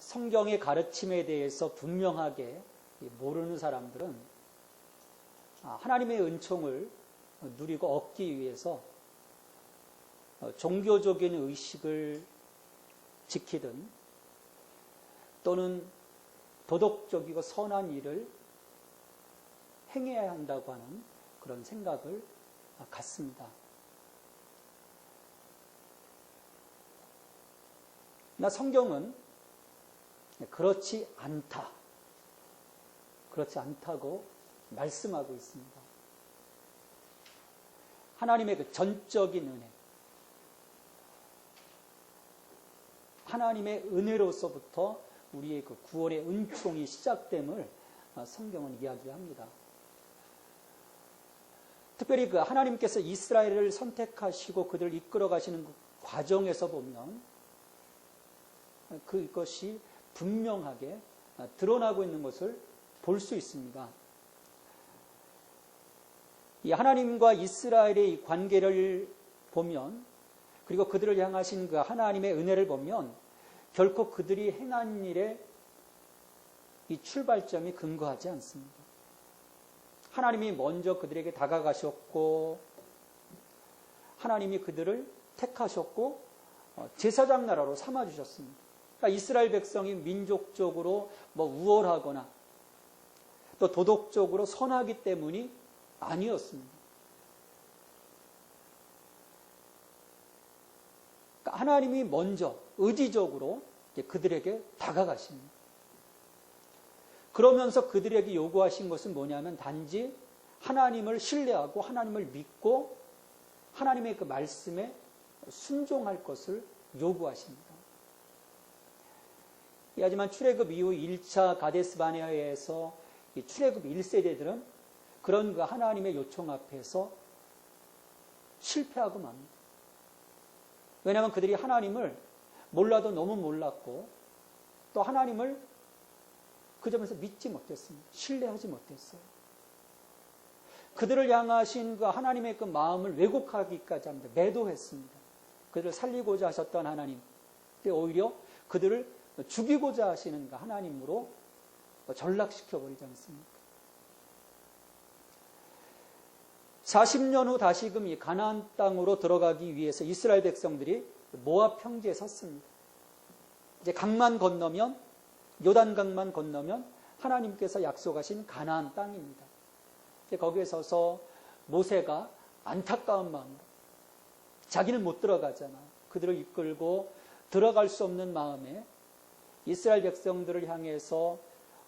성경의 가르침에 대해서 분명하게 모르는 사람들은 하나님의 은총을 누리고 얻기 위해서 종교적인 의식을 지키든 또는 도덕적이고 선한 일을 행해야 한다고 하는 그런 생각을 갖습니다. 그러나 성경은 그렇지 않다고 말씀하고 있습니다. 하나님의 그 전적인 은혜, 하나님의 은혜로서부터 우리의 그 구원의 은총이 시작됨을 성경은 이야기합니다. 특별히 그 하나님께서 이스라엘을 선택하시고 그들을 이끌어 가시는 그 과정에서 보면 그것이 분명하게 드러나고 있는 것을 볼 수 있습니다. 이 하나님과 이스라엘의 이 관계를 보면, 그리고 그들을 향하신 그 하나님의 은혜를 보면 결코 그들이 행한 일에 이 출발점이 근거하지 않습니다. 하나님이 먼저 그들에게 다가가셨고 하나님이 그들을 택하셨고 제사장 나라로 삼아주셨습니다. 그러니까 이스라엘 백성이 민족적으로 우월하거나 또 도덕적으로 선하기 때문이 아니었습니다. 그러니까 하나님이 먼저 의지적으로 그들에게 다가가십니다. 그러면서 그들에게 요구하신 것은 뭐냐면 단지 하나님을 신뢰하고 하나님을 믿고 하나님의 그 말씀에 순종할 것을 요구하십니다. 하지만 출애굽 이후 1차 가데스 바네아에서 출애굽 1세대들은 그런 그 하나님의 요청 앞에서 실패하고 맙니다. 왜냐하면 그들이 하나님을 몰라도 너무 몰랐고 또 하나님을 그 점에서 믿지 못했습니다. 신뢰하지 못했어요. 그들을 향하신 그 하나님의 그 마음을 왜곡하기까지 합니다. 매도했습니다. 그들을 살리고자 하셨던 하나님, 오히려 그들을 죽이고자 하시는 그 하나님으로 전락시켜버리지 않습니까? 40년 후 다시금 이 가나안 땅으로 들어가기 위해서 이스라엘 백성들이 모압 평지에 섰습니다. 이제 강만 건너면, 요단강만 건너면 하나님께서 약속하신 가나안 땅입니다. 이제 거기에 서서 모세가 안타까운 마음으로, 자기는 못 들어가잖아, 그들을 이끌고 들어갈 수 없는 마음에 이스라엘 백성들을 향해서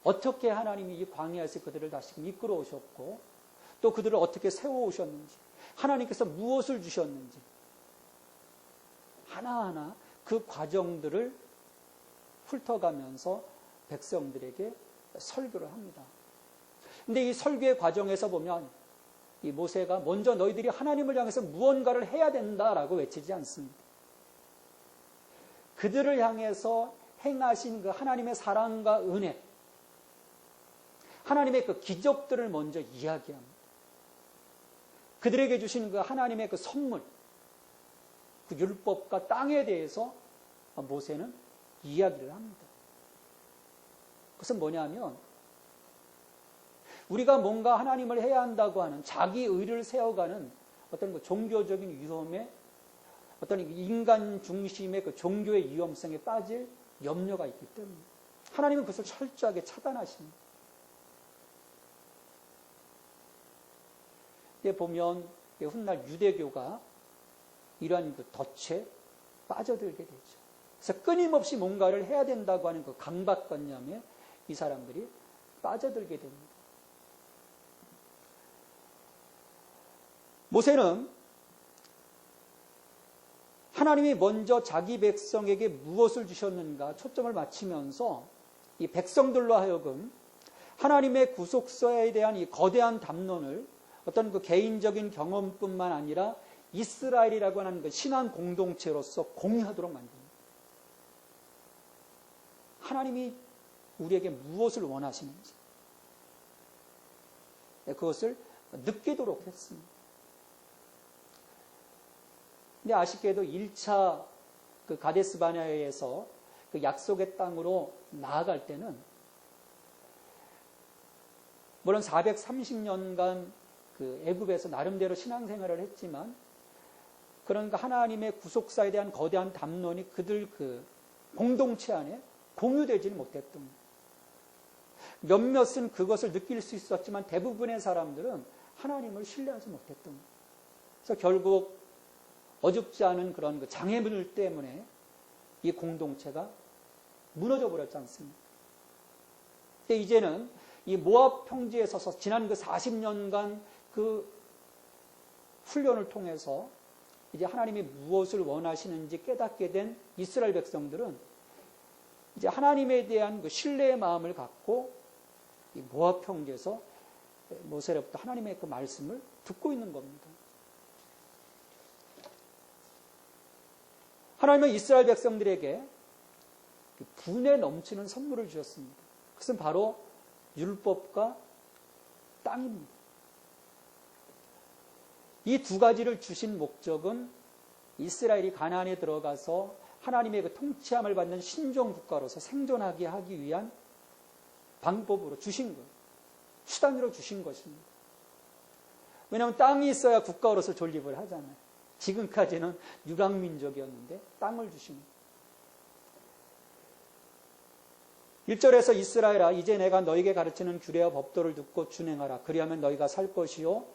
어떻게 하나님이 이 광야에서 그들을 다시금 이끌어 오셨고 또 그들을 어떻게 세워 오셨는지, 하나님께서 무엇을 주셨는지 하나하나 그 과정들을 훑어가면서 백성들에게 설교를 합니다. 근데 이 설교의 과정에서 보면 이 모세가 먼저 너희들이 하나님을 향해서 무언가를 해야 된다라고 외치지 않습니다. 그들을 향해서 행하신 그 하나님의 사랑과 은혜, 하나님의 그 기적들을 먼저 이야기합니다. 그들에게 주신 그 하나님의 그 선물, 그 율법과 땅에 대해서 모세는 이야기를 합니다. 그것은 뭐냐면 우리가 뭔가 하나님을 해야 한다고 하는 자기 의를 세워가는 어떤 그 종교적인 위험에, 어떤 인간 중심의 그 종교의 위험성에 빠질 염려가 있기 때문에 하나님은 그것을 철저하게 차단하십니다. 보면 훗날 유대교가 이러한 그 덫에 빠져들게 되죠. 그래서 끊임없이 뭔가를 해야 된다고 하는 그 강박관념에 이 사람들이 빠져들게 됩니다. 모세는 하나님이 먼저 자기 백성에게 무엇을 주셨는가 초점을 맞추면서 이 백성들로 하여금 하나님의 구속사에 대한 이 거대한 담론을 어떤 그 개인적인 경험뿐만 아니라 이스라엘이라고 하는 그 신앙 공동체로서 공유하도록 만듭니다. 하나님이 우리에게 무엇을 원하시는지 그것을 느끼도록 했습니다. 근데 아쉽게도 1차 그 가데스 바네아에서 그 약속의 땅으로 나아갈 때는 물론 430년간 그 애굽에서 나름대로 신앙생활을 했지만 그러니까 하나님의 구속사에 대한 거대한 담론이 그들 그 공동체 안에 공유되지는 못했던 거예요. 몇몇은 그것을 느낄 수 있었지만 대부분의 사람들은 하나님을 신뢰하지 못했던 거예요. 그래서 결국 어줍지 않은 그런 그 장애물 때문에 이 공동체가 무너져 버렸지 않습니까? 근데 이제는 이 모압 평지에 서서 지난 그 40년간 그 훈련을 통해서 이제 하나님이 무엇을 원하시는지 깨닫게 된 이스라엘 백성들은 이제 하나님에 대한 그 신뢰의 마음을 갖고 이 모압 평지에서 모세로부터 하나님의 그 말씀을 듣고 있는 겁니다. 하나님은 이스라엘 백성들에게 분에 넘치는 선물을 주셨습니다. 그것은 바로 율법과 땅입니다. 이 두 가지를 주신 목적은 이스라엘이 가나안에 들어가서 하나님의 그 통치함을 받는 신종 국가로서 생존하게 하기 위한 방법으로 주신 것, 수단으로 주신 것입니다. 왜냐하면 땅이 있어야 국가로서 존립을 하잖아요. 지금까지는 유랑민족이었는데 땅을 주신 것. 1절에서 이스라엘아 이제 내가 너에게 가르치는 규례와 법도를 듣고 준행하라. 그리하면 너희가 살 것이요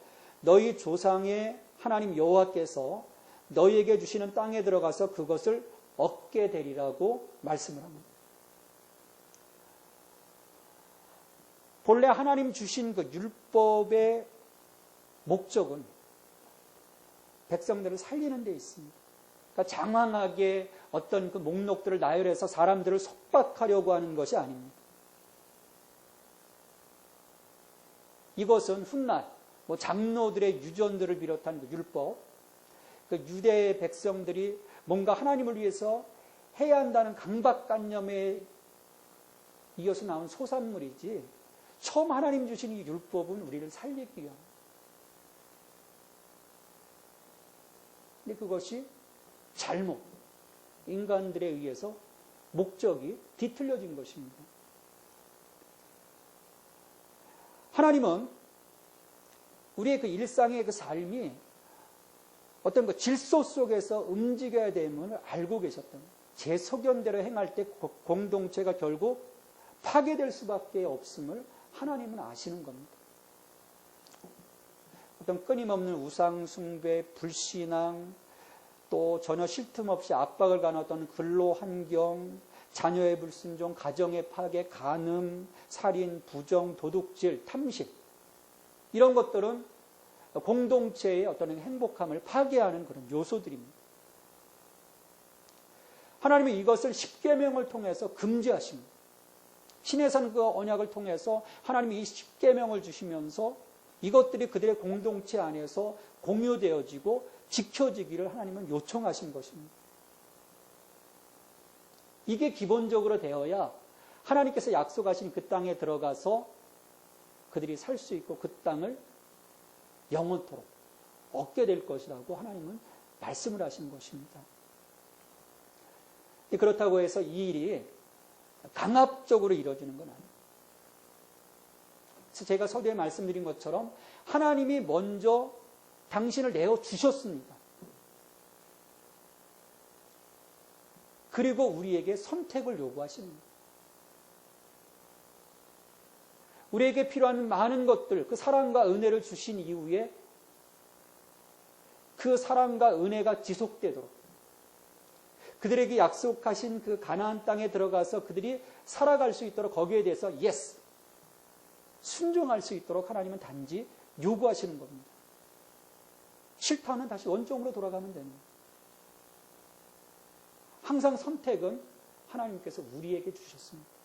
너희 조상의 하나님 여호와께서 너희에게 주시는 땅에 들어가서 그것을 얻게 되리라고 말씀을 합니다. 본래 하나님 주신 그 율법의 목적은 백성들을 살리는 데 있습니다. 그러니까 장황하게 어떤 그 목록들을 나열해서 사람들을 속박하려고 하는 것이 아닙니다. 이것은 훗날 장로들의 유전들을 비롯한 그 율법, 그 유대 백성들이 뭔가 하나님을 위해서 해야 한다는 강박관념에 이어서 나온 소산물이지 처음 하나님 주신 이 율법은 우리를 살리기 위함. 근데 그것이 잘못, 인간들에 의해서 목적이 뒤틀려진 것입니다. 하나님은 우리의 그 일상의 그 삶이 어떤 그 질서 속에서 움직여야 됨을 알고 계셨던 거예요. 제 소견대로 행할 때 공동체가 결국 파괴될 수밖에 없음을 하나님은 아시는 겁니다. 어떤 끊임없는 우상숭배, 불신앙, 또 전혀 쉴 틈 없이 압박을 가한 어떤 근로환경, 자녀의 불순종, 가정의 파괴, 간음, 살인, 부정, 도둑질, 탐식 이런 것들은 공동체의 어떤 행복함을 파괴하는 그런 요소들입니다. 하나님은 이것을 십계명을 통해서 금지하십니다. 신해산 그 언약을 통해서 하나님이 이 십계명을 주시면서 이것들이 그들의 공동체 안에서 공유되어지고 지켜지기를 하나님은 요청하신 것입니다. 이게 기본적으로 되어야 하나님께서 약속하신 그 땅에 들어가서 그들이 살 수 있고 그 땅을 영원토록 얻게 될 것이라고 하나님은 말씀을 하신 것입니다. 그렇다고 해서 이 일이 강압적으로 이루어지는 건 아니에요. 그래서 제가 서두에 말씀드린 것처럼 하나님이 먼저 당신을 내어주셨습니다. 그리고 우리에게 선택을 요구하십니다. 우리에게 필요한 많은 것들, 그 사랑과 은혜를 주신 이후에 그 사랑과 은혜가 지속되도록 그들에게 약속하신 그 가나안 땅에 들어가서 그들이 살아갈 수 있도록 거기에 대해서 yes, 순종할 수 있도록 하나님은 단지 요구하시는 겁니다. 싫다면 다시 원점으로 돌아가면 됩니다. 항상 선택은 하나님께서 우리에게 주셨습니다.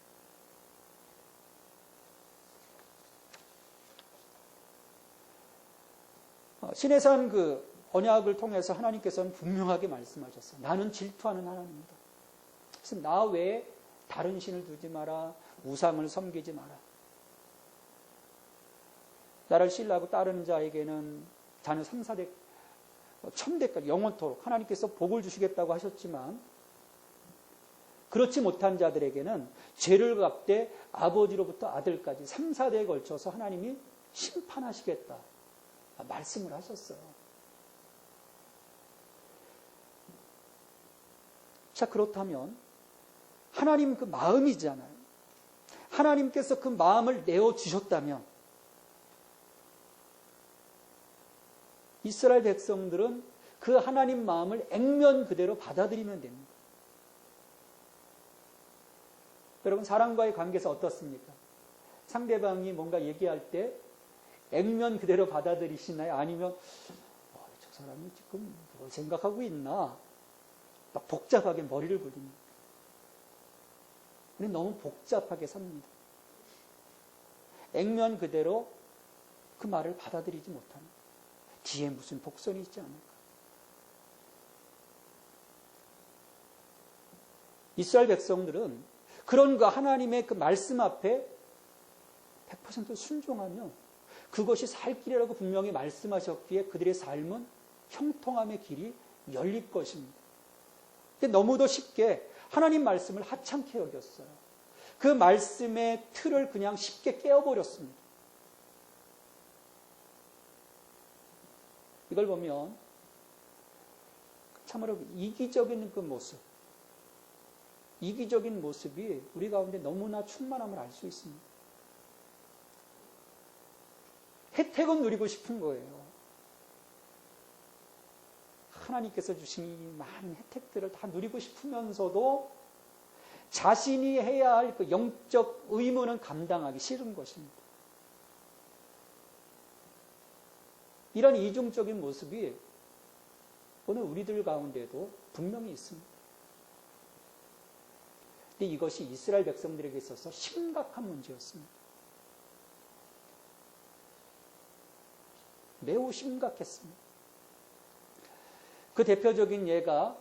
시내산 그 언약을 통해서 하나님께서는 분명하게 말씀하셨어요. 나는 질투하는 하나님이다. 그래서 나 외에 다른 신을 두지 마라. 우상을 섬기지 마라. 나를 신뢰하고 따르는 자에게는 자녀 3,4대, 1,000대까지 영원토록 하나님께서 복을 주시겠다고 하셨지만 그렇지 못한 자들에게는 죄를 갚되 아버지로부터 아들까지 3, 4대에 걸쳐서 하나님이 심판하시겠다 말씀을 하셨어요. 자, 그렇다면 하나님 그 마음이잖아요. 하나님께서 그 마음을 내어주셨다면 이스라엘 백성들은 그 하나님 마음을 액면 그대로 받아들이면 됩니다. 여러분, 사람과의 관계에서 어떻습니까? 상대방이 뭔가 얘기할 때 액면 그대로 받아들이시나요? 아니면 저 사람이 지금 뭘 생각하고 있나? 막 복잡하게 머리를 굴립니다. 우리는 너무 복잡하게 삽니다. 액면 그대로 그 말을 받아들이지 못합니다. 뒤에 무슨 복선이 있지 않을까? 이스라엘 백성들은 그런 그 하나님의 그 말씀 앞에 100% 순종하며 그것이 살 길이라고 분명히 말씀하셨기에 그들의 삶은 형통함의 길이 열릴 것입니다. 근데 너무도 쉽게 하나님 말씀을 하찮게 여겼어요. 그 말씀의 틀을 그냥 쉽게 깨어버렸습니다. 이걸 보면 참으로 이기적인 그 모습, 이기적인 모습이 우리 가운데 너무나 충만함을 알 수 있습니다. 혜택은 누리고 싶은 거예요. 하나님께서 주신 이 많은 혜택들을 다 누리고 싶으면서도 자신이 해야 할 그 영적 의무는 감당하기 싫은 것입니다. 이런 이중적인 모습이 오늘 우리들 가운데도 분명히 있습니다. 근데 이것이 이스라엘 백성들에게 있어서 심각한 문제였습니다. 매우 심각했습니다. 그 대표적인 예가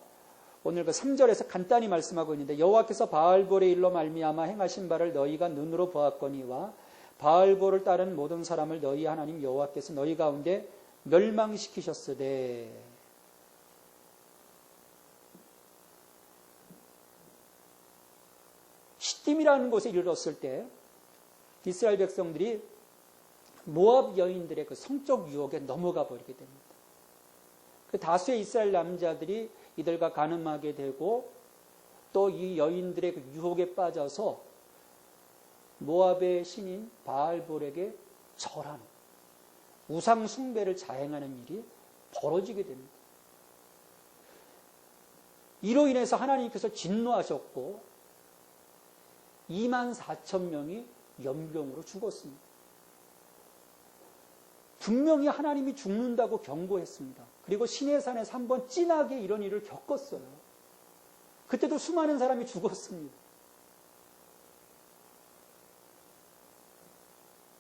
오늘 그 3절에서 간단히 말씀하고 있는데 여호와께서 바알볼의 일로 말미암아 행하신 바를 너희가 눈으로 보았거니와 바알볼을 따른 모든 사람을 너희 하나님 여호와께서 너희 가운데 멸망시키셨으되 시딤이라는 곳에 이르렀을 때 이스라엘 백성들이 모압 여인들의 그 성적 유혹에 넘어가 버리게 됩니다. 그 다수의 이스라엘 남자들이 이들과 간음하게 되고 또 이 여인들의 그 유혹에 빠져서 모압의 신인 바알볼에게 절하는 우상 숭배를 자행하는 일이 벌어지게 됩니다. 이로 인해서 하나님께서 진노하셨고 24,000명이 연병으로 죽었습니다. 분명히 하나님이 죽는다고 경고했습니다. 그리고 시내산에서 한번 진하게 이런 일을 겪었어요. 그때도 수많은 사람이 죽었습니다.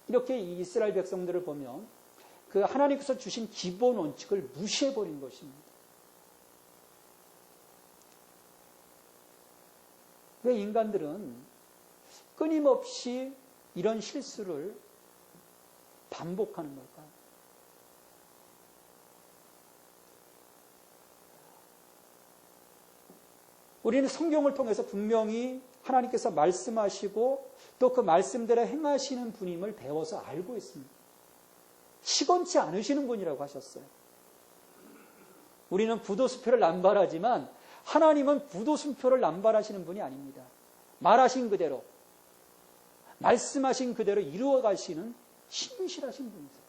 이렇게 이스라엘 백성들을 보면 그 하나님께서 주신 기본 원칙을 무시해버린 것입니다. 왜 인간들은 끊임없이 이런 실수를 반복하는 걸까요? 우리는 성경을 통해서 분명히 하나님께서 말씀하시고 또 그 말씀대로 행하시는 분임을 배워서 알고 있습니다. 시건치 않으시는 분이라고 하셨어요. 우리는 부도수표를 남발하지만 하나님은 부도수표를 남발하시는 분이 아닙니다. 말하신 그대로, 말씀하신 그대로 이루어 가시는 신실하신 분이세요.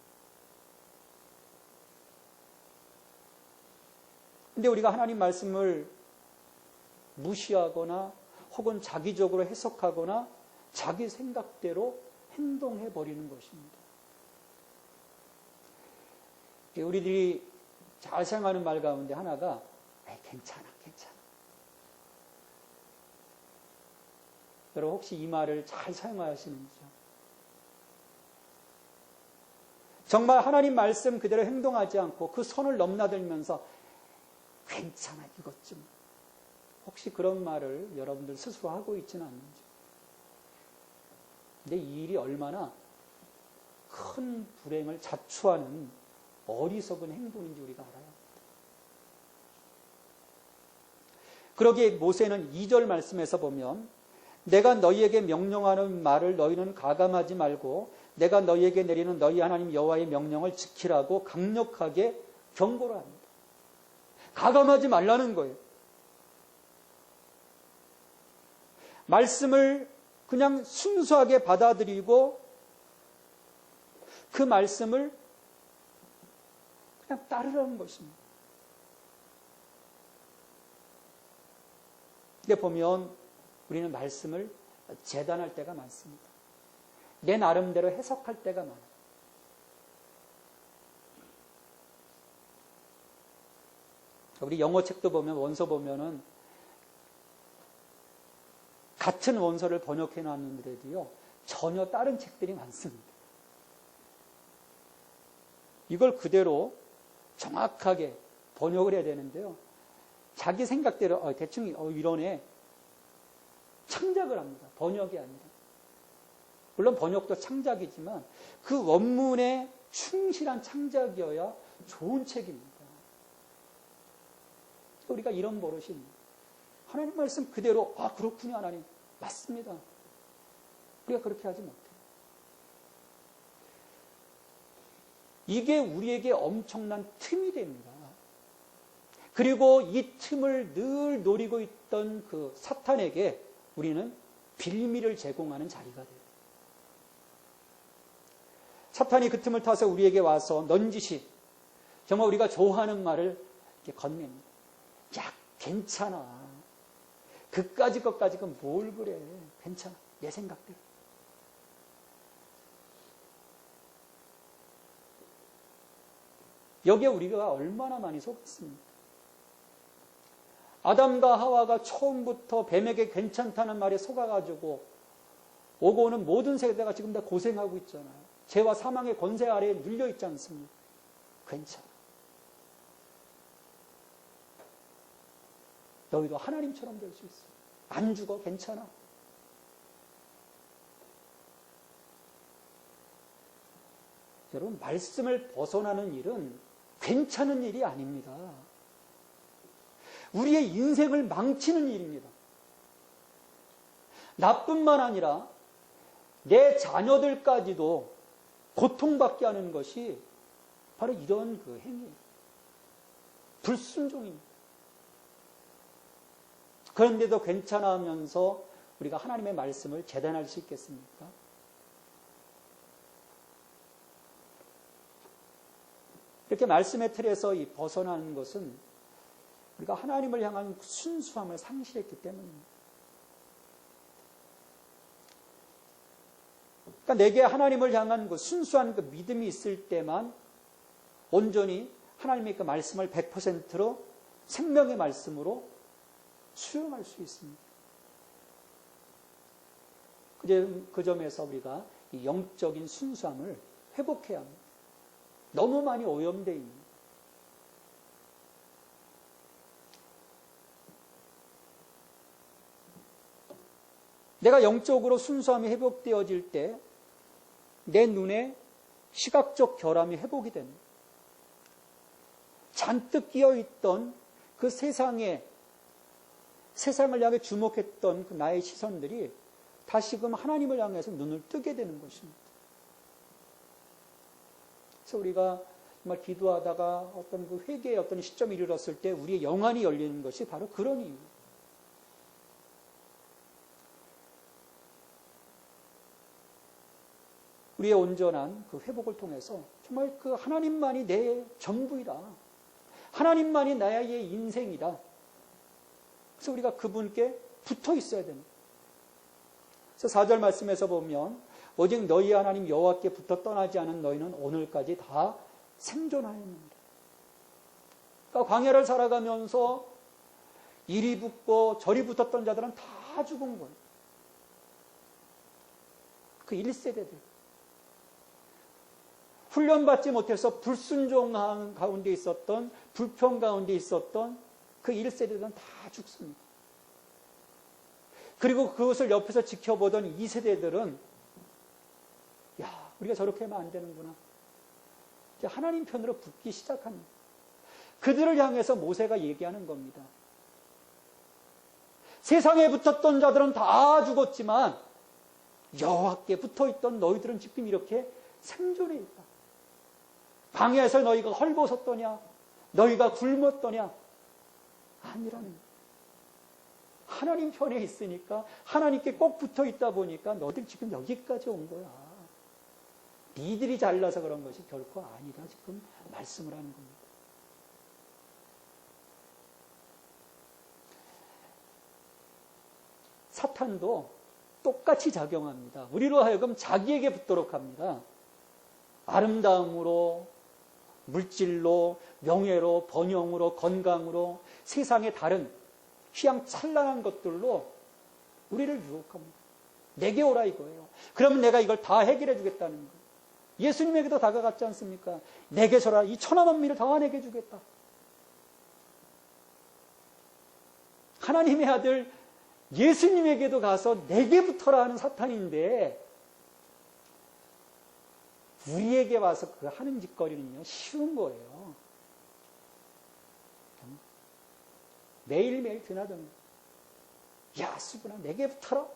근데 우리가 하나님 말씀을 무시하거나 혹은 자기적으로 해석하거나 자기 생각대로 행동해 버리는 것입니다. 우리들이 잘 사용하는 말 가운데 하나가 괜찮아. 여러분 혹시 이 말을 잘 사용하시는지요? 정말 하나님 말씀 그대로 행동하지 않고 그 선을 넘나들면서 괜찮아 이것 좀 혹시 그런 말을 여러분들 스스로 하고 있지는 않는지. 근데 이 일이 얼마나 큰 불행을 자초하는 어리석은 행동인지 우리가 알아요. 그러기에 모세는 2절 말씀에서 보면 내가 너희에게 명령하는 말을 너희는 가감하지 말고 내가 너희에게 내리는 너희 하나님 여호와의 명령을 지키라고 강력하게 경고를 합니다. 가감하지 말라는 거예요. 말씀을 그냥 순수하게 받아들이고 그 말씀을 그냥 따르라는 것입니다. 근데 보면 우리는 말씀을 재단할 때가 많습니다. 내 나름대로 해석할 때가 많아요. 우리 영어 책도 보면 원서 보면은 같은 원서를 번역해 놨는데도요 전혀 다른 책들이 많습니다. 이걸 그대로 정확하게 번역을 해야 되는데요. 자기 생각대로 대충 이러네 창작을 합니다. 번역이 아니라. 물론 번역도 창작이지만 그 원문에 충실한 창작이어야 좋은 책입니다. 우리가 이런 버릇이 있는 하나님 말씀 그대로 그렇군요 하나님 맞습니다. 우리가 그렇게 하지 못해요. 이게 우리에게 엄청난 틈이 됩니다. 그리고 이 틈을 늘 노리고 있던 그 사탄에게 우리는 빌미를 제공하는 자리가 돼요. 사탄이 그 틈을 타서 우리에게 와서 넌지시 정말 우리가 좋아하는 말을 이렇게 건넵니다. 야, 괜찮아. 그까짓 것까지 뭘 그래. 괜찮아. 내 생각대로. 여기에 우리가 얼마나 많이 속았습니까? 아담과 하와가 처음부터 뱀에게 괜찮다는 말에 속아가지고 오고 오는 모든 세대가 지금 다 고생하고 있잖아요. 죄와 사망의 권세 아래에 눌려있지 않습니까? 괜찮아. 너희도 하나님처럼 될 수 있어. 안 죽어. 괜찮아. 여러분, 말씀을 벗어나는 일은 괜찮은 일이 아닙니다. 우리의 인생을 망치는 일입니다. 나뿐만 아니라 내 자녀들까지도 고통받게 하는 것이 바로 이런 그 행위예요. 불순종입니다. 그런데도 괜찮아 하면서 우리가 하나님의 말씀을 재단할 수 있겠습니까? 이렇게 말씀의 틀에서 벗어나는 것은 우리가 하나님을 향한 순수함을 상실했기 때문입니다. 그러니까 내게 하나님을 향한 그 순수한 그 믿음이 있을 때만 온전히 하나님의 그 말씀을 100%로 생명의 말씀으로 수용할 수 있습니다. 그 점에서 우리가 이 영적인 순수함을 회복해야 합니다. 너무 많이 오염되어 있는. 내가 영적으로 순수함이 회복되어질 때 내 눈에 시각적 결함이 회복이 됩니다. 잔뜩 끼어있던 그 세상을 향해 주목했던 그 나의 시선들이 다시금 하나님을 향해서 눈을 뜨게 되는 것입니다. 그래서 우리가 정말 기도하다가 어떤 그 회개의 어떤 시점에 이르렀을 때 우리의 영안이 열리는 것이 바로 그런 이유입니다. 우리의 온전한 그 회복을 통해서 정말 그 하나님만이 내 전부이다. 하나님만이 나의 인생이다. 그래서 우리가 그분께 붙어 있어야 됩니다. 그래서 4절 말씀에서 보면 오직 너희 하나님 여호와께 붙어 떠나지 않은 너희는 오늘까지 다 생존하였는다. 그러니까 광야를 살아가면서 이리 붙고 저리 붙었던 자들은 다 죽은 거예요. 그 1세대들. 훈련받지 못해서 불순종한 가운데 있었던, 불평 가운데 있었던 그 1세대들은 다 죽습니다. 그리고 그것을 옆에서 지켜보던 2세대들은 야, 우리가 저렇게 하면 안 되는구나. 이제 하나님 편으로 붙기 시작합니다. 그들을 향해서 모세가 얘기하는 겁니다. 세상에 붙었던 자들은 다 죽었지만 여호와께 붙어있던 너희들은 지금 이렇게 생존해 있다. 방에서 너희가 헐벗었더냐? 너희가 굶었더냐? 아니라는 거예요. 하나님 편에 있으니까 하나님께 꼭 붙어있다 보니까 너희들 지금 여기까지 온 거야. 니들이 잘나서 그런 것이 결코 아니다. 지금 말씀을 하는 겁니다. 사탄도 똑같이 작용합니다. 우리로 하여금 자기에게 붙도록 합니다. 아름다움으로, 물질로, 명예로, 번영으로, 건강으로, 세상의 다른 휘황찬란한 것들로 우리를 유혹합니다. 내게 오라 이거예요. 그러면 내가 이걸 다 해결해 주겠다는 거예요. 예수님에게도 다가갔지 않습니까? 내게서라 이 천하만민을 다 내게 주겠다. 하나님의 아들 예수님에게도 가서 내게 붙어라 하는 사탄인데 우리에게 와서 그 하는 짓거리는요 쉬운 거예요. 매일매일 드나드는 야 수구나 내게 붙어라.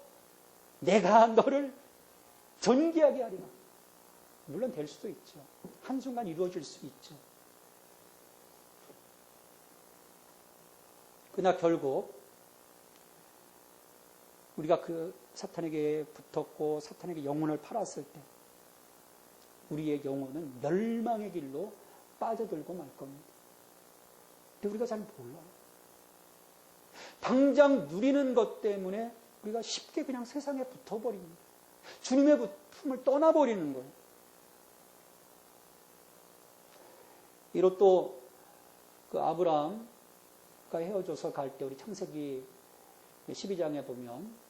내가 너를 존귀하게 하리라. 물론 될 수도 있죠. 한순간 이루어질 수 있죠. 그러나 결국 우리가 그 사탄에게 붙었고 사탄에게 영혼을 팔았을 때 우리의 영혼은 멸망의 길로 빠져들고 말 겁니다. 근데 우리가 잘 몰라요. 당장 누리는 것 때문에 우리가 쉽게 그냥 세상에 붙어버립니다. 주님의 품을 떠나버리는 거예요. 이로 또 그 아브라함과 헤어져서 갈 때 우리 창세기 12장에 보면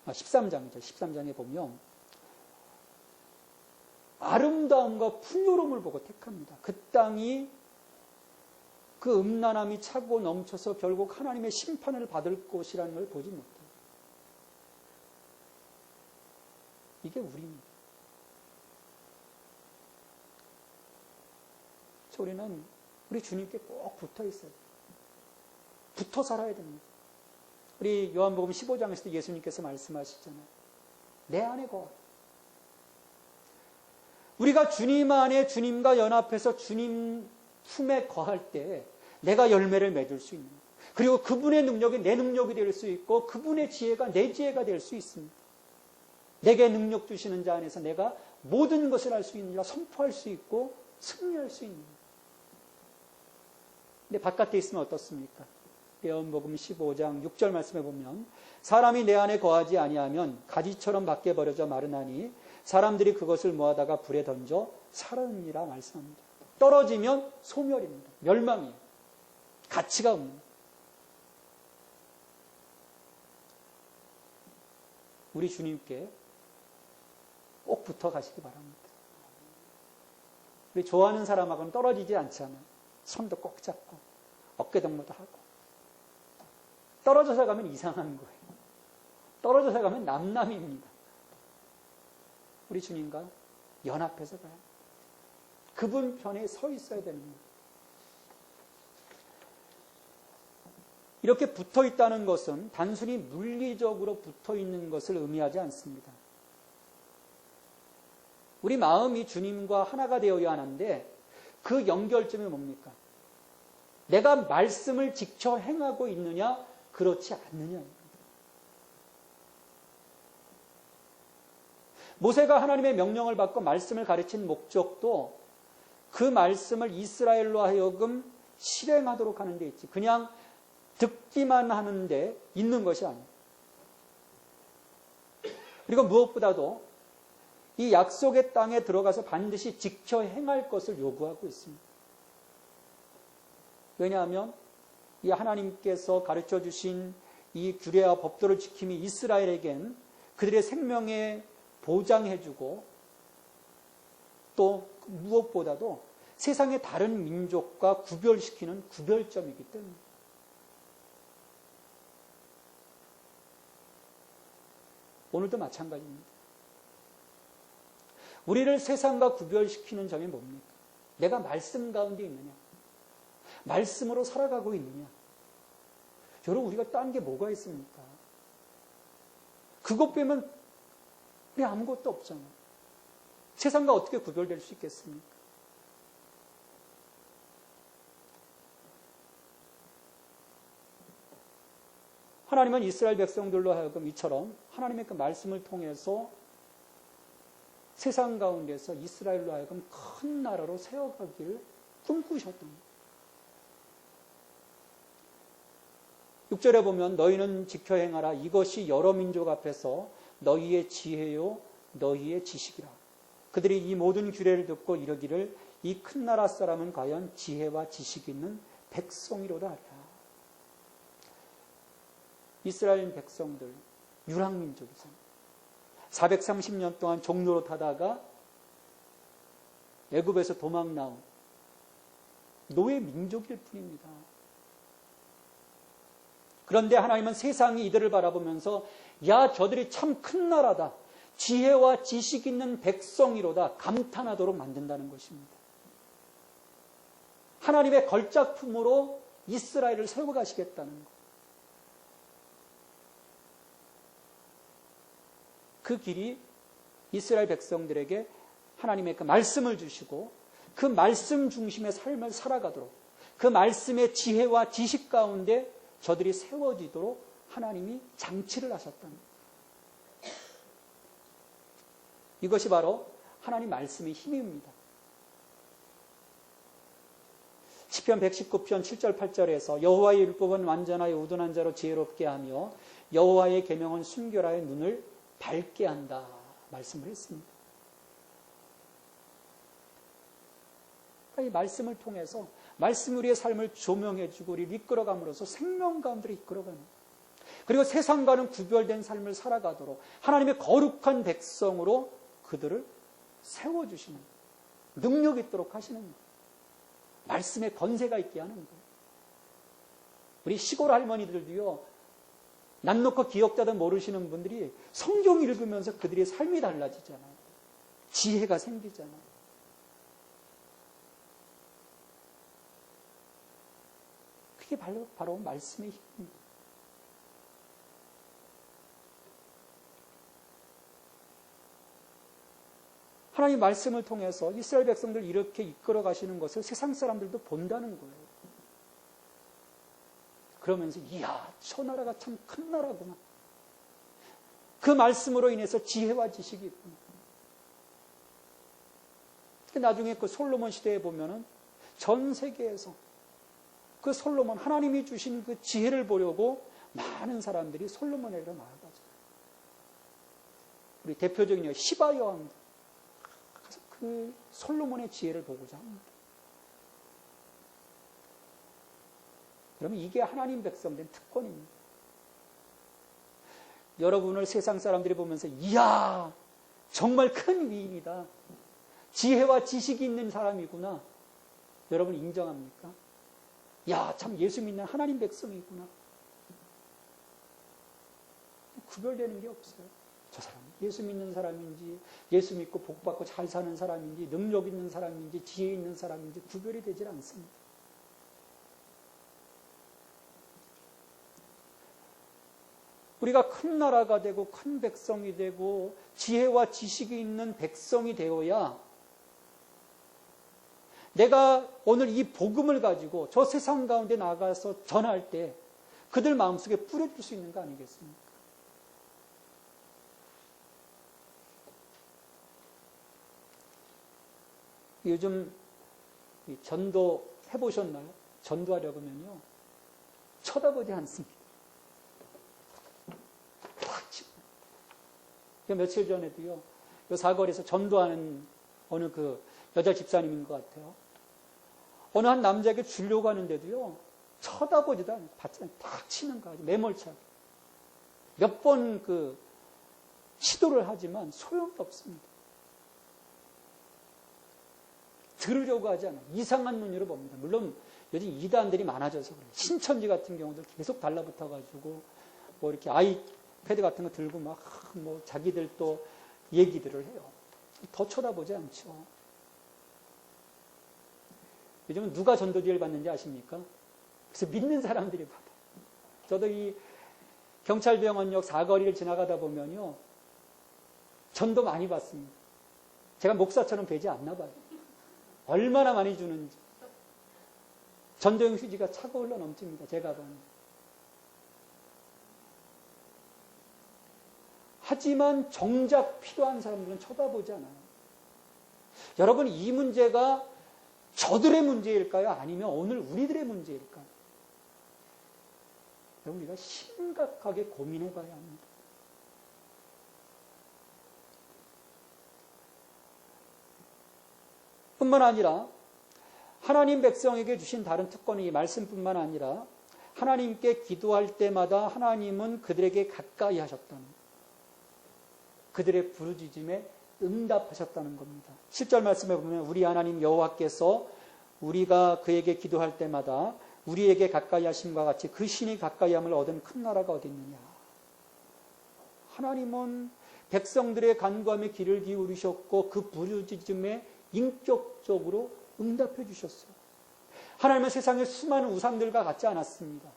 13장이죠. 13장에 보면 아름다움과 풍요로움을 보고 택합니다. 그 땅이 그 음란함이 차고 넘쳐서 결국 하나님의 심판을 받을 곳이라는 걸 보지 못해요. 이게 우리입니다. 우리는 우리 주님께 꼭 붙어 있어요. 붙어 살아야 됩니다. 우리 요한복음 15장에서도 예수님께서 말씀하시잖아요. 내 안에 거하라. 우리가 주님 안에 주님과 연합해서 주님 품에 거할 때 내가 열매를 맺을 수 있는 거예요. 그리고 그분의 능력이 내 능력이 될 수 있고 그분의 지혜가 내 지혜가 될 수 있습니다. 내게 능력 주시는 자 안에서 내가 모든 것을 할 수 있느니라 선포할 수 있고 승리할 수 있는 거예요. 근데 바깥에 있으면 어떻습니까? 요한복음 15장 6절 말씀에 보면 사람이 내 안에 거하지 아니하면 가지처럼 밖에 버려져 마르나니 사람들이 그것을 모아다가 불에 던져 살았느니라 말씀합니다. 떨어지면 소멸입니다. 멸망이에요. 가치가 없는 거예요. 우리 주님께 꼭 붙어 가시기 바랍니다. 우리 좋아하는 사람하고는 떨어지지 않잖아요. 손도 꼭 잡고 어깨동무도 하고 떨어져서 가면 이상한 거예요. 떨어져서 가면 남남입니다. 우리 주님과 연합해서 가요. 그분 편에 서 있어야 되는 거예요. 이렇게 붙어 있다는 것은 단순히 물리적으로 붙어 있는 것을 의미하지 않습니다. 우리 마음이 주님과 하나가 되어야 하는데 그 연결점이 뭡니까? 내가 말씀을 지켜 행하고 있느냐, 그렇지 않느냐입니다. 모세가 하나님의 명령을 받고 말씀을 가르친 목적도 그 말씀을 이스라엘로 하여금 실행하도록 하는 데 있지. 그냥 듣기만 하는데 있는 것이 아니에요. 그리고 무엇보다도 이 약속의 땅에 들어가서 반드시 지켜 행할 것을 요구하고 있습니다. 왜냐하면 이 하나님께서 가르쳐 주신 이 규례와 법도를 지킴이 이스라엘에겐 그들의 생명에 보장해주고 또 무엇보다도 세상의 다른 민족과 구별시키는 구별점이기 때문에 오늘도 마찬가지입니다. 우리를 세상과 구별시키는 점이 뭡니까? 내가 말씀 가운데 있느냐? 말씀으로 살아가고 있느냐? 여러분, 우리가 딴 게 뭐가 있습니까? 그것 빼면 우리 아무것도 없잖아요. 세상과 어떻게 구별될 수 있겠습니까? 하나님은 이스라엘 백성들로 하여금 이처럼 하나님의 그 말씀을 통해서 세상 가운데서 이스라엘로 하여금 큰 나라로 세워가기를 꿈꾸셨던 거예요. 6절에 보면 너희는 지켜 행하라. 이것이 여러 민족 앞에서 너희의 지혜요 너희의 지식이라. 그들이 이 모든 규례를 듣고 이르기를 이 큰 나라 사람은 과연 지혜와 지식이 있는 백성이로다 하리라. 이스라엘 백성들 유랑민족이잖아요. 430년 동안 종로로 타다가 애굽에서 도망 나온 노예 민족일 뿐입니다. 그런데 하나님은 세상이 이들을 바라보면서 야, 저들이 참 큰 나라다. 지혜와 지식 있는 백성이로다. 감탄하도록 만든다는 것입니다. 하나님의 걸작품으로 이스라엘을 세워 가시겠다는 것. 그 길이 이스라엘 백성들에게 하나님의 그 말씀을 주시고 그 말씀 중심의 삶을 살아가도록 그 말씀의 지혜와 지식 가운데 저들이 세워지도록 하나님이 장치를 하셨다는 거예요. 이것이 바로 하나님 말씀의 힘입니다. 시편 119편 7절 8절에서 여호와의 율법은 완전하여 우둔한 자로 지혜롭게 하며 여호와의 계명은 순결하여 눈을 밝게 한다 말씀을 했습니다. 이 말씀을 통해서 말씀이 우리의 삶을 조명해주고 우리를 이끌어감으로써 생명 가운데로 이끌어가는 그리고 세상과는 구별된 삶을 살아가도록 하나님의 거룩한 백성으로 그들을 세워주시는 능력 있도록 하시는 거예요. 말씀에 건세가 있게 하는 거예요. 우리 시골 할머니들도요. 난 놓고 기억자도 모르시는 분들이 성경 읽으면서 그들의 삶이 달라지잖아요. 지혜가 생기잖아요. 그게 바로 말씀의 힘입니다. 하나님 말씀을 통해서 이스라엘 백성들 이렇게 이끌어 가시는 것을 세상 사람들도 본다는 거예요. 그러면서 이야, 저 나라가 참 큰 나라구나. 그 말씀으로 인해서 지혜와 지식이 있구나. 나중에 그 솔로몬 시대에 보면은 전 세계에서 그 솔로몬 하나님이 주신 그 지혜를 보려고 많은 사람들이 솔로몬에게로 나아가죠. 우리 대표적인 시바 여왕도 그 솔로몬의 지혜를 보고자 합니다. 그러면 이게 하나님 백성된 특권입니다. 여러분을 세상 사람들이 보면서 이야, 정말 큰 위인이다. 지혜와 지식이 있는 사람이구나. 여러분 인정합니까? 야, 참 예수 믿는 하나님 백성이구나. 구별되는 게 없어요. 저 사람 예수 믿는 사람인지 예수 믿고 복받고 잘 사는 사람인지 능력 있는 사람인지 지혜 있는 사람인지 구별이 되질 않습니다. 우리가 큰 나라가 되고 큰 백성이 되고 지혜와 지식이 있는 백성이 되어야 내가 오늘 이 복음을 가지고 저 세상 가운데 나가서 전할 때 그들 마음속에 뿌려줄 수 있는 거 아니겠습니까? 요즘 전도 해보셨나요? 전도하려고 하면요. 쳐다보지 않습니다. 며칠 전에도요. 요 사거리에서 전도하는 어느 그 여자 집사님인 것 같아요. 어느 한 남자에게 주려고 하는데도요. 쳐다보지도 않고 받잖아요. 탁 치는 거 아주 매몰차게. 몇 번 그 시도를 하지만 소용이 없습니다. 들으려고 하지 않아요. 이상한 눈으로 봅니다. 물론 요즘 이단들이 많아져서 그래요. 신천지 같은 경우도 계속 달라붙어가지고 뭐 이렇게 아이패드 같은 거 들고 막 뭐 자기들 또 얘기들을 해요. 더 쳐다보지 않죠. 요즘은 누가 전도지를 받는지 아십니까? 그래서 믿는 사람들이 받아요. 저도 이 경찰병원역 사거리를 지나가다 보면요. 전도 많이 받습니다. 제가 목사처럼 되지 않나 봐요. 얼마나 많이 주는지. 전도용 휴지가 차고 흘러 넘칩니다. 제가 보는. 하지만 정작 필요한 사람들은 쳐다보지 않아요. 여러분, 이 문제가 저들의 문제일까요? 아니면 오늘 우리들의 문제일까요? 여러분, 우리가 심각하게 고민해 봐야 합니다. 뿐만 아니라 하나님 백성에게 주신 다른 특권은 이 말씀뿐만 아니라 하나님께 기도할 때마다 하나님은 그들에게 가까이 하셨다는, 그들의 부르짖음에 응답하셨다는 겁니다. 7절 말씀에 보면 우리 하나님 여호와께서 우리가 그에게 기도할 때마다 우리에게 가까이 하심과 같이 그 신이 가까이 함을 얻은 큰 나라가 어디 있느냐. 하나님은 백성들의 간구함에 귀를 기울이셨고 그 부르짖음에 인격적으로 응답해 주셨어요. 하나님은 세상의 수많은 우상들과 같지 않았습니다.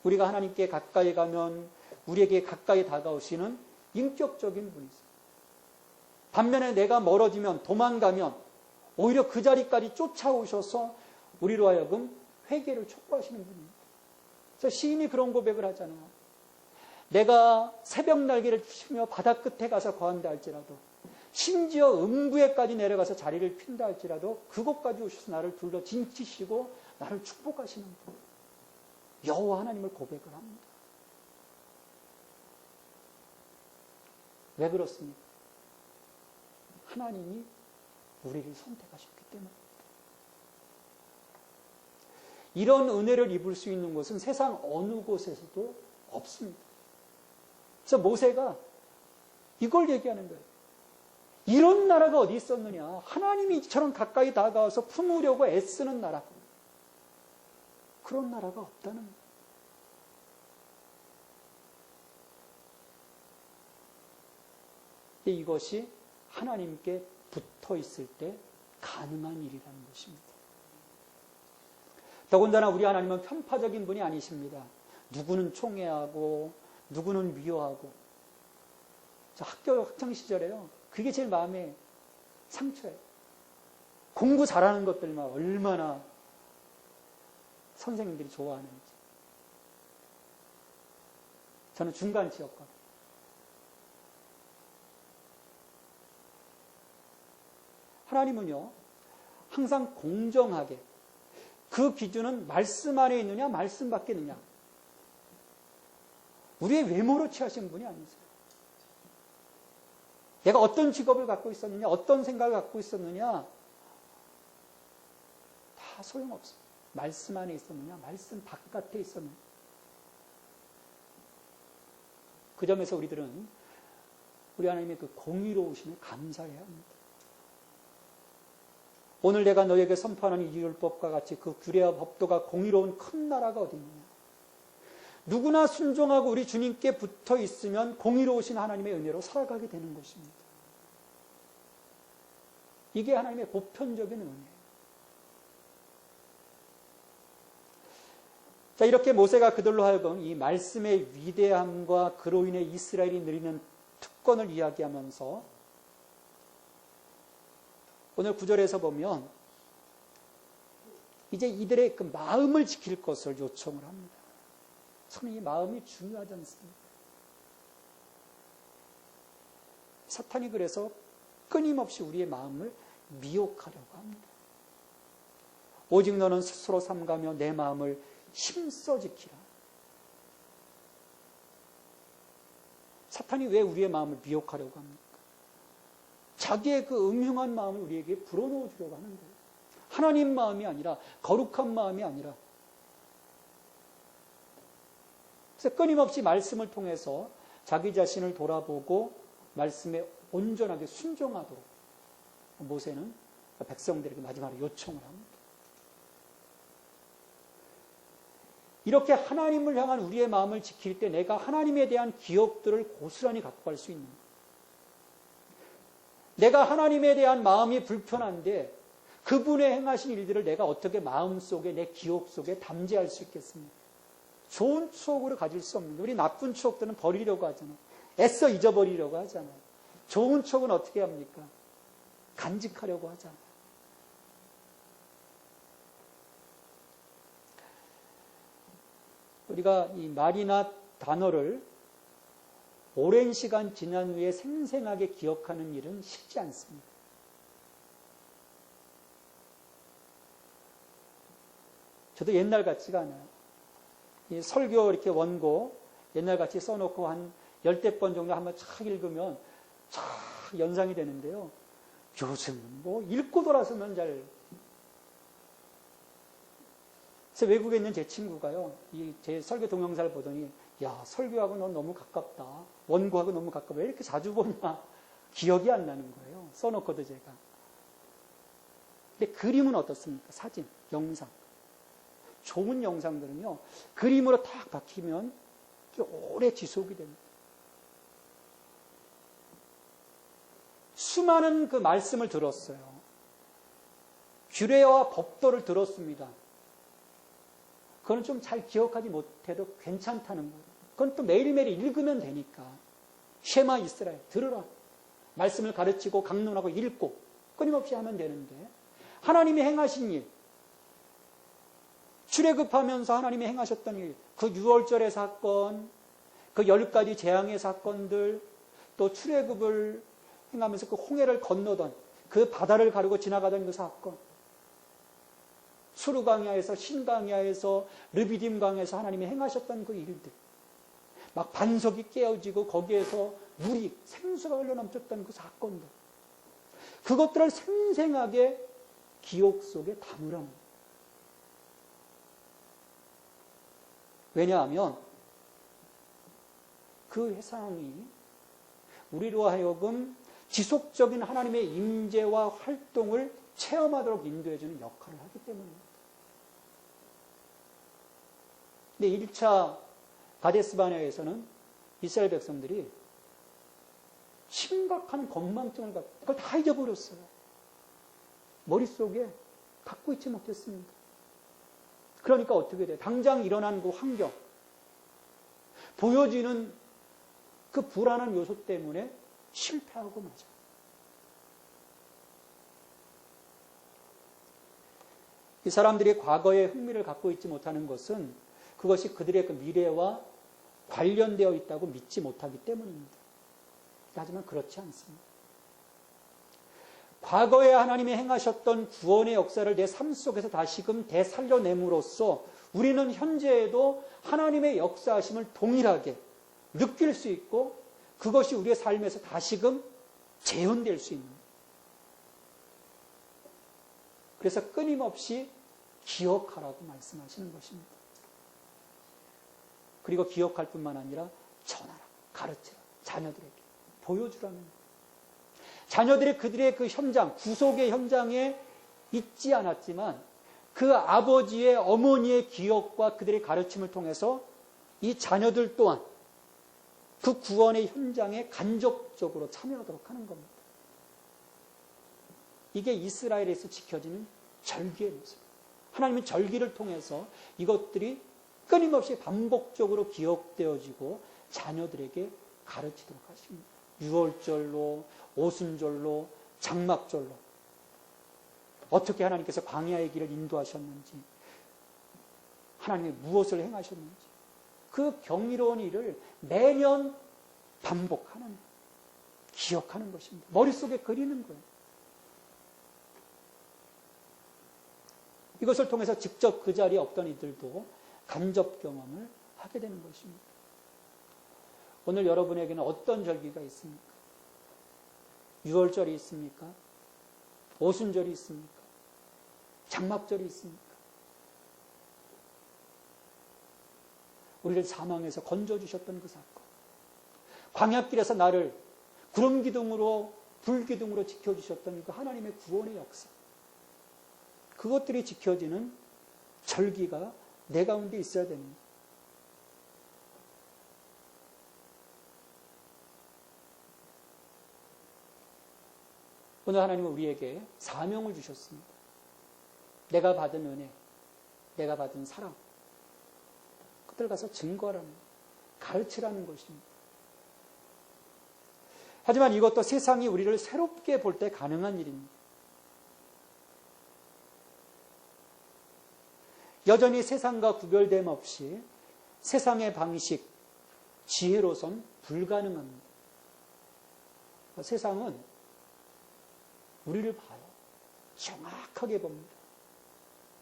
우리가 하나님께 가까이 가면 우리에게 가까이 다가오시는 인격적인 분이세요. 반면에 내가 멀어지면, 도망가면 오히려 그 자리까지 쫓아오셔서 우리로 하여금 회개를 촉구하시는 분입니다. 그래서 시인이 그런 고백을 하잖아요. 내가 새벽 날개를 치며 바다 끝에 가서 거한다 할지라도, 심지어 음부에까지 내려가서 자리를 핀다 할지라도 그곳까지 오셔서 나를 둘러 진치시고 나를 축복하시는 분, 여호와 하나님을 고백을 합니다. 왜 그렇습니까? 하나님이 우리를 선택하셨기 때문입니다. 이런 은혜를 입을 수 있는 곳은 세상 어느 곳에서도 없습니다. 그래서 모세가 이걸 얘기하는 거예요. 이런 나라가 어디 있었느냐. 하나님이 이처럼 가까이 다가와서 품으려고 애쓰는 나라. 그런 나라가 없다는 거예요. 이것이 하나님께 붙어 있을 때 가능한 일이라는 것입니다. 더군다나 우리 하나님은 편파적인 분이 아니십니다. 누구는 총애하고 누구는 미워하고. 저 학창시절에요. 그게 제일 마음에 상처예요. 공부 잘하는 것들만 얼마나 선생님들이 좋아하는지. 저는 중간치였거든요. 하나님은요, 항상 공정하게, 그 기준은 말씀 안에 있느냐, 말씀 밖에 있느냐. 우리의 외모로 취하신 분이 아니세요. 내가 어떤 직업을 갖고 있었느냐, 어떤 생각을 갖고 있었느냐, 다 소용없어요. 말씀 안에 있었느냐, 말씀 바깥에 있었느냐. 그 점에서 우리들은 우리 하나님의 그 공의로우심에 감사해야 합니다. 오늘 내가 너에게 선포하는 이 율법과 같이 그 규례와 법도가 공의로운 큰 나라가 어디 있느냐. 누구나 순종하고 우리 주님께 붙어 있으면 공의로우신 하나님의 은혜로 살아가게 되는 것입니다. 이게 하나님의 보편적인 은혜예요. 자, 이렇게 모세가 그들로 하여금 이 말씀의 위대함과 그로 인해 이스라엘이 누리는 특권을 이야기하면서 오늘 9절에서 보면 이제 이들의 그 마음을 지킬 것을 요청을 합니다. 참 이 마음이 중요하지 않습니까? 사탄이 그래서 끊임없이 우리의 마음을 미혹하려고 합니다. 오직 너는 스스로 삼가며 내 마음을 힘써 지키라. 사탄이 왜 우리의 마음을 미혹하려고 합니까? 자기의 그 음흉한 마음을 우리에게 불어넣어 주려고 하는 거예요. 하나님 마음이 아니라, 거룩한 마음이 아니라. 그래서 끊임없이 말씀을 통해서 자기 자신을 돌아보고 말씀에 온전하게 순종하도록 모세는 백성들에게 마지막으로 요청을 합니다. 이렇게 하나님을 향한 우리의 마음을 지킬 때 내가 하나님에 대한 기억들을 고스란히 갖고 갈 수 있는 거예요. 내가 하나님에 대한 마음이 불편한데 그분의 행하신 일들을 내가 어떻게 마음속에, 내 기억 속에 담재할 수 있겠습니까? 좋은 추억으로 가질 수 없는 거예요. 우리 나쁜 추억들은 버리려고 하잖아요. 애써 잊어버리려고 하잖아요. 좋은 추억은 어떻게 합니까? 간직하려고 하잖아요. 우리가 이 말이나 단어를 오랜 시간 지난 후에 생생하게 기억하는 일은 쉽지 않습니다. 저도 옛날 같지가 않아요. 이 설교 이렇게 원고 옛날 같이 써놓고 한 10대 번 정도 한번 쫙 읽으면 쫙 연상이 되는데요. 요즘은 뭐 읽고 돌아서면 잘. 그래서 외국에 있는 제 친구가요. 제 설교 동영상을 보더니 야, 설교하고 넌 너무 가깝다. 원고하고 너무 가까워. 왜 이렇게 자주 보냐. 기억이 안 나는 거예요. 써놓고도 제가. 근데 그림은 어떻습니까? 사진, 영상. 좋은 영상들은요. 그림으로 탁 박히면 오래 지속이 됩니다. 수많은 그 말씀을 들었어요. 규례와 법도를 들었습니다. 그건 좀 잘 기억하지 못해도 괜찮다는 거예요. 그건 또 매일매일 읽으면 되니까. 쉐마 이스라엘, 들으라. 말씀을 가르치고 강론하고 읽고 끊임없이 하면 되는데 하나님이 행하신 일, 출애굽하면서 하나님이 행하셨던 일, 그 6월절의 사건, 그 10가지 재앙의 사건들, 또 출애굽을 행하면서 그 홍해를 건너던 그 바다를 가르고 지나가던 그 사건, 수르강야에서 신강야에서 르비딤 강에서 하나님이 행하셨던 그 일들, 막 반석이 깨어지고 거기에서 물이 생수가 흘러넘쳤던 그 사건들, 그것들을 생생하게 기억 속에 담으라는 거예요. 왜냐하면 그 상황이 우리로 하여금 지속적인 하나님의 임재와 활동을 체험하도록 인도해주는 역할을 하기 때문입니다. 근데 1차 가데스바네아에서는 이스라엘 백성들이 심각한 건망증을 갖고 그걸 다 잊어버렸어요. 머릿속에 갖고 있지 못했습니다. 그러니까 어떻게 돼요? 당장 일어난 그 환경, 보여지는 그 불안한 요소 때문에 실패하고 마죠. 이 사람들이 과거에 흥미를 갖고 있지 못하는 것은 그것이 그들의 그 미래와 관련되어 있다고 믿지 못하기 때문입니다. 하지만 그렇지 않습니다. 과거에 하나님이 행하셨던 구원의 역사를 내 삶 속에서 다시금 되살려냄으로써 우리는 현재에도 하나님의 역사하심을 동일하게 느낄 수 있고 그것이 우리의 삶에서 다시금 재현될 수 있는. 그래서 끊임없이 기억하라고 말씀하시는 것입니다. 그리고 기억할 뿐만 아니라 전하라, 가르치라, 자녀들에게 보여주라는 거예요. 자녀들이 그들의 그 현장, 구속의 현장에 있지 않았지만 그 아버지의, 어머니의 기억과 그들의 가르침을 통해서 이 자녀들 또한 그 구원의 현장에 간접적으로 참여하도록 하는 겁니다. 이게 이스라엘에서 지켜지는 절기의 모습. 하나님은 절기를 통해서 이것들이 끊임없이 반복적으로 기억되어지고 자녀들에게 가르치도록 하십니다. 6월절로, 오순절로, 장막절로 어떻게 하나님께서 광야의 길을 인도하셨는지, 하나님이 무엇을 행하셨는지 그 경이로운 일을 매년 반복하는, 기억하는 것입니다. 머릿속에 그리는 거예요. 이것을 통해서 직접 그 자리에 없던 이들도 간접 경험을 하게 되는 것입니다. 오늘 여러분에게는 어떤 절기가 있습니까? 6월절이 있습니까? 오순절이 있습니까? 장막절이 있습니까? 우리를 사망에서 건져주셨던 그 사건, 광야길에서 나를 구름기둥으로 불기둥으로 지켜주셨던 그 하나님의 구원의 역사, 그것들이 지켜지는 절기가 내 가운데 있어야 됩니다. 오늘 하나님은 우리에게 사명을 주셨습니다. 내가 받은 은혜, 내가 받은 사랑, 그들 가서 증거하라는 거예요. 가르치라는 것입니다. 하지만 이것도 세상이 우리를 새롭게 볼 때 가능한 일입니다. 여전히 세상과 구별됨 없이 세상의 방식, 지혜로선 불가능합니다. 세상은 우리를 봐요. 정확하게 봅니다.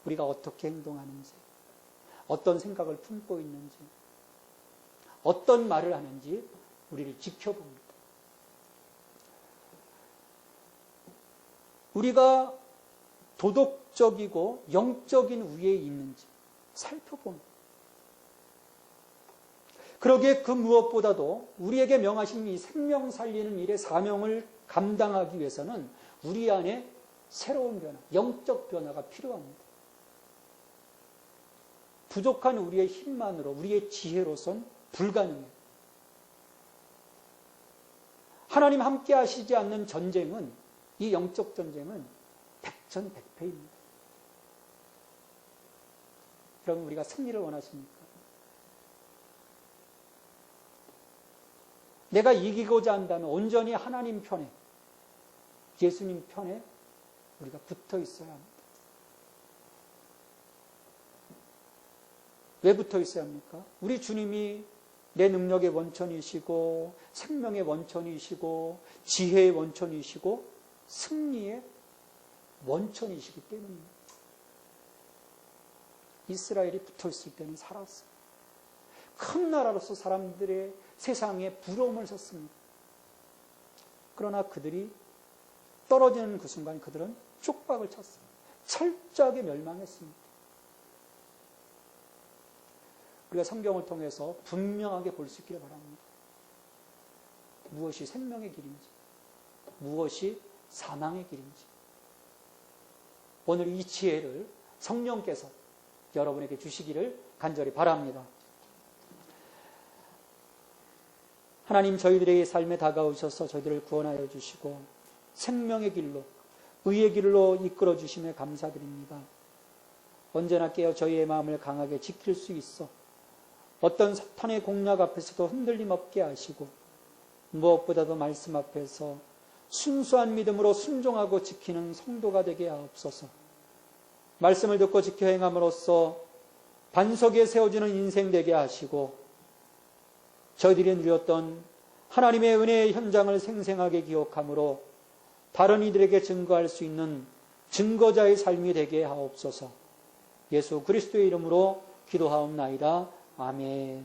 우리가 어떻게 행동하는지, 어떤 생각을 품고 있는지, 어떤 말을 하는지 우리를 지켜봅니다. 우리가 도덕적이고 영적인 우위에 있는지 살펴봅니다. 그러기에 그 무엇보다도 우리에게 명하신 이 생명 살리는 일의 사명을 감당하기 위해서는 우리 안에 새로운 변화, 영적 변화가 필요합니다. 부족한 우리의 힘만으로, 우리의 지혜로선 불가능해요. 하나님 함께 하시지 않는 전쟁은, 이 영적 전쟁은 백전백패입니다. 여러분, 우리가 승리를 원하십니까? 내가 이기고자 한다면 온전히 하나님 편에, 예수님 편에 우리가 붙어 있어야 합니다. 왜 붙어 있어야 합니까? 우리 주님이 내 능력의 원천이시고, 생명의 원천이시고, 지혜의 원천이시고, 승리의 원천이시기 때문입니다. 이스라엘이 붙어 있을 때는 살았어요. 큰 나라로서 사람들의 세상에 부러움을 샀습니다. 그러나 그들이 떨어지는 그 순간 그들은 쪽박을 쳤습니다. 철저하게 멸망했습니다. 우리가 성경을 통해서 분명하게 볼 수 있기를 바랍니다. 무엇이 생명의 길인지, 무엇이 사망의 길인지. 오늘 이 지혜를 성령께서 여러분에게 주시기를 간절히 바랍니다. 하나님, 저희들의 삶에 다가오셔서 저희들을 구원하여 주시고 생명의 길로, 의의 길로 이끌어 주심에 감사드립니다. 언제나 깨어 저희의 마음을 강하게 지킬 수 있어 어떤 사탄의 공략 앞에서도 흔들림 없게 하시고, 무엇보다도 말씀 앞에서 순수한 믿음으로 순종하고 지키는 성도가 되게 하옵소서. 말씀을 듣고 지켜 행함으로써 반석에 세워지는 인생 되게 하시고, 저희들이 누렸던 하나님의 은혜의 현장을 생생하게 기억함으로 다른 이들에게 증거할 수 있는 증거자의 삶이 되게 하옵소서. 예수 그리스도의 이름으로 기도하옵나이다. 아멘.